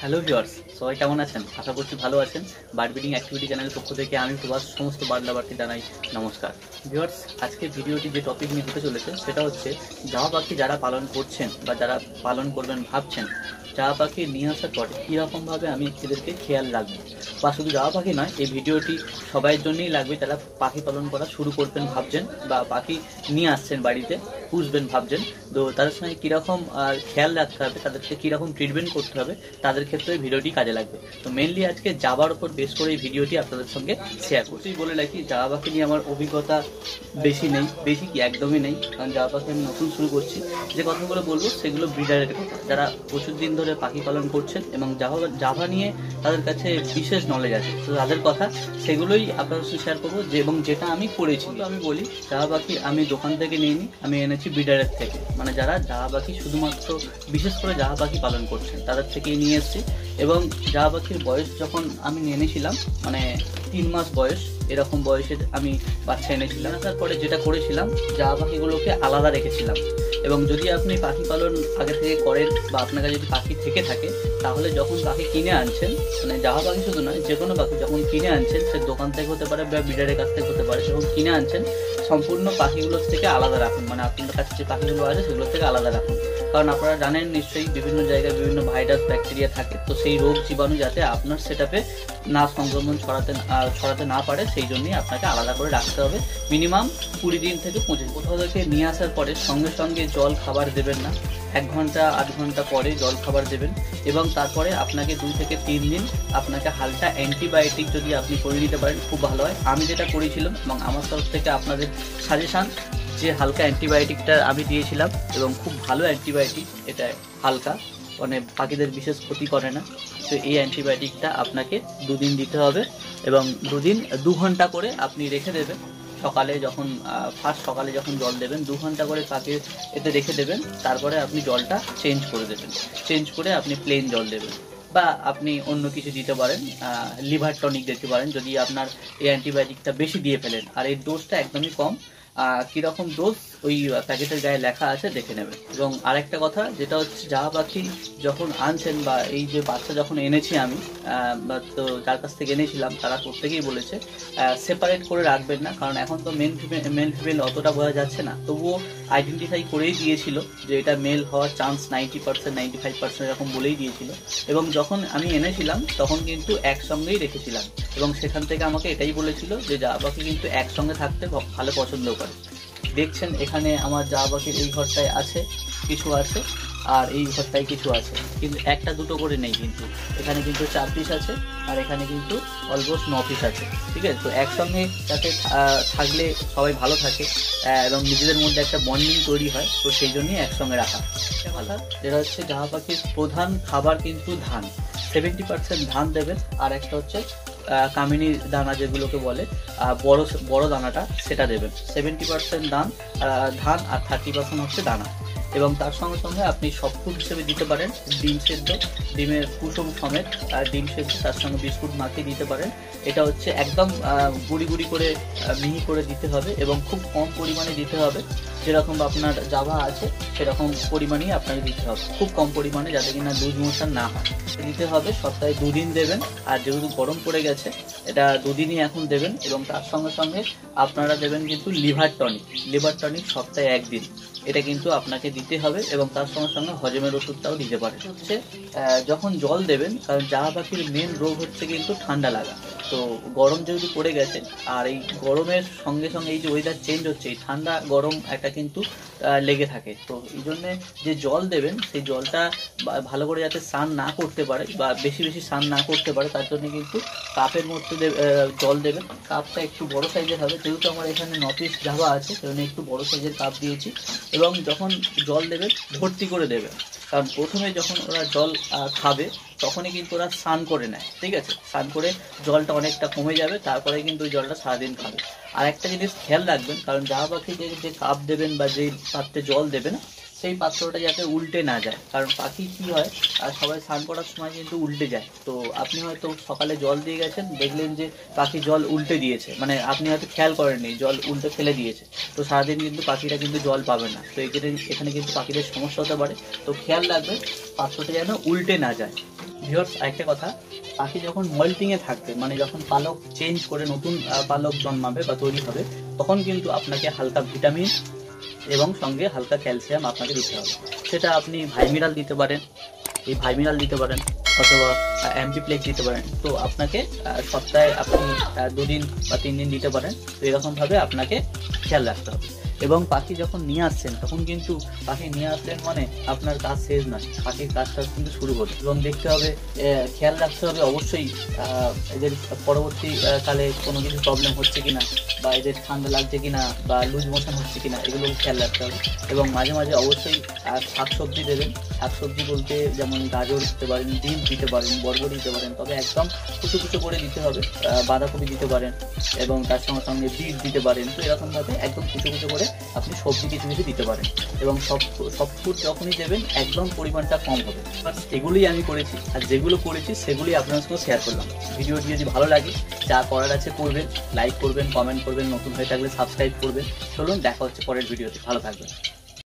Hello viewers, সবাই কেমন আছেন? আশা করছি ভালো আছেন। বার্ড ব্রিডিং অ্যাক্টিভিটি চ্যানেলের পক্ষ থেকে আমি প্রবাস সমস্ত বার্ড লাভারকে জানাই নমস্কার। ভিউয়ার্স, আজকে ভিডিওটি যে টপিক নিয়ে হতে চলেছে সেটা হচ্ছে জামা পাখি যারা পালন করছেন বা যারা পালন করবেন ভাবছেন, জামা পাখি নিয়ে আসার পরে কীরকমভাবে আমি এদেরকে খেয়াল রাখবো। বা শুধু জামা পাখি নয়, এই ভিডিওটি সবাইয়ের জন্যই লাগবে যারা পাখি পালন করা শুরু করবেন ভাবছেন বা পাখি নিয়ে আসছেন বাড়িতে পুষবেন ভাবছেন। তো তাদের সঙ্গে কীরকম খেয়াল রাখতে হবে, তাদেরকে কীরকম ট্রিটমেন্ট করতে হবে, তাদের ক্ষেত্রে ভিডিওটি কাজে লাগবে। তো মেনলি আজকে জাবার উপর বেস করে এই ভিডিওটি আপনাদের সঙ্গে শেয়ার করছি। বলে রাখি, জাবা পাখি নিয়ে আমার অভিজ্ঞতা বেশি নেই, বেশি কি একদমই নেই, কারণ জাবা পাখি আমি নতুন শুরু করছি। যে কথাগুলো বলবো সেগুলো ব্রিডারের কথা, যারা প্রচুর দিন ধরে পাখি পালন করছেন এবং জাভা নিয়ে তাদের কাছে বিশেষ নলেজ আছে, তো তাদের কথা সেগুলোই আপনাদের সাথে শেয়ার করবো। এবং যেটা আমি করেছি, তো আমি বলি জাভা পাখি আমি দোকান থেকে নিইনি, আমি এনেছি ব্রিডারের থেকে, মানে যারা জাভা পাখি শুধুমাত্র বিশেষ করে জাভা পাখি পালন করছেন তাদের থেকেই নিয়ে এসেছি। এবং জাভা পাখির বয়স যখন আমি এনেছিলাম, মানে 3 মাস বয়স, এরকম বয়সে আমি বাচ্চা এনেছিলাম। তারপরে যেটা করেছিলাম, জাভা পাখিগুলোকে আলাদা রেখেছিলাম। এবং যদি আপনি পাখি পালন আগে থেকে করেন বা আপনার কাছে যদি পাখি থেকে থাকে, তাহলে যখন পাখি কিনে আনছেন, মানে জাভা পাখি শুধু নয়, যে কোনো পাখি যখন কিনে আনছেন, সে দোকান থেকে হতে পারে বা ব্রিডারের কাছ থেকে হতে পারে, যখন কিনে আনছেন সম্পূর্ণ পাখিগুলোর থেকে আলাদা রাখুন, মানে আপনার কাছে যে পাখিগুলো আছে সেগুলোর থেকে আলাদা রাখুন। কারণ আপনারা জানেন নিশ্চয়ই বিভিন্ন জায়গায় বিভিন্ন ভাইরাস ব্যাকটেরিয়া থাকে, তো সেই রোগ জীবাণু যাতে আপনার সেটআপে না সংক্রমণ ছড়াতে না পারে, সেই জন্যই আপনাকে আলাদা করে রাখতে হবে। মিনিমাম 20 দিন থেকে 25। কোথাও থেকে নিয়ে আসার পরে সঙ্গে সঙ্গে জল খাবার দেবেন না, 1 ঘন্টা 8 ঘন্টা পরে জল খাবার দেবেন। এবং তারপরে আপনাকে 2 থেকে 3 দিন আপনাকে হালকা অ্যান্টিবায়োটিক যদি আপনি করে নিতে পারেন খুব ভালো হয়। আমি যেটা করেছিলাম এবং আমার তরফ থেকে আপনাদের সাজেশান, যে হালকা অ্যান্টিবায়োটিকটা আমি দিয়েছিলাম এবং খুব ভালো অ্যান্টিবায়োটিক, এটা হালকা, মানে পাখিদের বিশেষ ক্ষতি করে না। তো এই অ্যান্টিবায়োটিকটা আপনাকে 2 দিন দিতে হবে এবং 2 ঘন্টা করে আপনি রেখে দেবেন। সকালে যখন ফার্স্ট সকালে যখন জল দেবেন 2 ঘন্টা করে তাকে এতে রেখে দেবেন। তারপরে আপনি জলটা চেঞ্জ করে দেবেন, চেঞ্জ করে আপনি প্লেন জল দেবেন বা আপনি অন্য কিছু দিতে পারেন, লিভার টনিক দিতে পারেন যদি আপনার এই অ্যান্টিবায়োটিকটা বেশি দিয়ে ফেলেন। আর এই ডোজটা একদমই কম, কীরকম ডোজ ওই প্যাকেটের গায়ে লেখা আছে দেখে নেবেন। এবং আরেকটা কথা যেটা হচ্ছে, জাভা পাখি যখন আনছেন বা এই যে বাচ্চা যখন এনেছি আমি, তো যার কাছ থেকে এনেছিলাম তারা প্রত্যেকেই বলেছে সেপারেট করে রাখবেন না, কারণ এখন তো মেল ফিমেল অতটা বোঝা যাচ্ছে না, তবুও আইডেন্টিফাই করেই দিয়েছিল যে এটা মেল হওয়ার চান্স 90% 95% এরকম বলেই দিয়েছিল। এবং যখন আমি এনেছিলাম তখন কিন্তু একসঙ্গেই রেখেছিলাম এবং সেখান থেকে আমাকে এটাই বলেছিল যে জাভা পাখি কিন্তু একসঙ্গে থাকতে ভালো পছন্দ করে। দেখছেন এখানে আমার জাভা পাখির এই ঘরটায় আছে কিছু আছে, আর এই ঘরটায় কিছু আছে, কিন্তু একটা দুটো করে নেই, কিন্তু এখানে কিন্তু 4 পিস আছে আর এখানে কিন্তু অলমোস্ট 9 পিস আছে। ঠিক আছে, তো একসঙ্গে যাতে থাকলে সবাই ভালো থাকে এবং নিজেদের মধ্যে একটা বন্ডিং তৈরি হয়, তো সেই জন্যই একসঙ্গে রাখা। একটা কথা যেটা হচ্ছে, জাভা পাখির প্রধান খাবার কিন্তু ধান, 70% ধান দেবেন। আর একটা হচ্ছে কামিনী দানা যেগুলোকে বলে, বড় বড় দানাটা, সেটা দেবেন। 70% ধান আর 30% হচ্ছে দানা। এবং তার সঙ্গে সঙ্গে আপনি সব ফুড হিসেবে দিতে পারেন ডিম সেদ্ধ, ডিমের কুসুম সমেত ডিম সেদ্ধ, তার সঙ্গে বিস্কুট মাখিয়ে দিতে পারেন। এটা হচ্ছে একদম গুঁড়ি গুঁড়ি করে মিহি করে দিতে হবে এবং খুব কম পরিমাণে দিতে হবে। যেরকম আপনার জাভা আছে সেরকম পরিমাণেই আপনাকে দিতে হবে, খুব কম পরিমাণে, যাতে কিনা দুধ মোশন না হয় দিতে হবে। সপ্তাহে 2 দিন দেবেন। আর যেহেতু গরম পড়ে গেছে, এটা 2 দিনই এখন দেবেন। এবং তার সঙ্গে সঙ্গে আপনারা দেবেন কিন্তু লিভার টনিক সপ্তাহে 1 দিন, এটা কিন্তু আপনাকে দিতে হবে। এবং তার সঙ্গে সঙ্গে হজমের ওষুধটাও দিতে পারে। হচ্ছে যখন জল দেবেন, কারণ জাভা পাখির মেন রোগ হচ্ছে কিন্তু ঠান্ডা লাগা। তো গরম যেহেতু পড়ে গেছে, আর এই গরমের সঙ্গে সঙ্গে এই যে ওয়েদার চেঞ্জ হচ্ছে, এই ঠান্ডা গরম একটা কিন্তু লেগে থাকে। তো এই জন্যে যে জল দেবেন, সেই জলটা ভালো করে যাতে স্নান না করতে পারে বা বেশি বেশি স্নান না করতে পারে, তার জন্য কিন্তু কাপের মধ্যে জল দেবেন। কাপটা একটু বড় সাইজের হবে, যেহেতু আমার এখানে 9 পিস জাভা আছে সেজন্য একটু বড় সাইজের কাপ দিয়েছি। এবং যখন জল দেবেন ভর্তি করে দেবেন, কারণ প্রথমে যখন ওরা জল খাবে তখনই কিন্তু ওরা স্নান করে নেয়। ঠিক আছে, স্নান করে জলটা অনেকটা কমে যাবে, তারপরে কিন্তু ওই জলটা সারাদিন খাবে। আর একটা জিনিস খেয়াল রাখবেন, কারণ জাভা পাখিকে যে কাপ দেবেন বা যে পাত্রে জল দেবেন, সেই পাত্রটা যাতে উল্টে না যায়। কারণ পাখি কি হয়, সবাই স্নান করার সময় কিন্তু উল্টে যায়। তো আপনি হয়তো সকালে জল দিয়ে গেছেন, দেখলেন যে পাখি জল উল্টে দিয়েছে, মানে আপনি হয়তো খেয়াল করেননি, জল উল্টে ফেলে দিয়েছে, তো সারাদিন কিন্তু পাখিটা কিন্তু জল পাবে না। তো এখানে কিন্তু পাখিদের সমস্যা হতে পারে। তো খেয়াল রাখবেন পাত্রটা যেন উল্টে না যায়। ভিউয়ার্স, আরেকটা কথা, পাখি যখন মল্টিংয়ে থাকবে, মানে যখন পালক চেঞ্জ করে নতুন পালক জন্মাবে বা তৈরি হবে, তখন কিন্তু আপনাকে হালকা ভিটামিন এবং সঙ্গে হালকা ক্যালসিয়াম আপনাকে দিতে হবে। সেটা আপনি ভাইমিনাল দিতে পারেন, ভাইমিনাল দিতে পারেন, অথবা অ্যাম্পিপ্লেক্স দিতে পারেন। তো আপনাকে সপ্তাহে আপনি 2 দিন বা 3 দিন দিতে পারেন। তো এরকমভাবে আপনাকে খেয়াল রাখতে হবে। এবং পাখি যখন নিয়ে আসছেন, তখন কিন্তু পাখি নিয়ে আসলেন মানে আপনার কাজ শেষ নয়, পাখির কাজটা কিন্তু শুরু হলো। এবং দেখতে হবে, খেয়াল রাখতে হবে অবশ্যই এদের পরবর্তী কালে কোনো কিছু প্রবলেম হচ্ছে কিনা, বা এদের ঠান্ডা লাগছে কিনা, বা লুজ মোশন হচ্ছে কিনা, এগুলো খেয়াল রাখতে হবে। এবং মাঝে মাঝে অবশ্যই শাকসবজি দেবেন। শাকসবজি বলতে যেমন গাজর দিতে পারেন, ডিম দিতে পারেন, বরবটি দিতে পারেন, তবে একদম কুচো কুচো করে দিতে হবে। বাঁধাকপি দিতে পারেন এবং তার সঙ্গে সঙ্গে বিট দিতে পারেন। তো এরকমভাবে একদম কুচো কুচো করে আপনি সবজি কিছু কিছু দিতে পারেন। এবং সব ফুড যখনই দেবেন একদম পরিমাণটা কম হবে। এগুলোই আমি করেছি, আর যেগুলো করেছি সেগুলি আপনার সঙ্গে শেয়ার করলাম। ভিডিওটি যদি ভালো লাগে, যা করার আছে করবেন, লাইক করবেন, কমেন্ট করবেন, নতুন হয়ে থাকলে সাবস্ক্রাইব করবেন। চলুন দেখা হচ্ছে পরের ভিডিওতে, ভালো থাকবেন।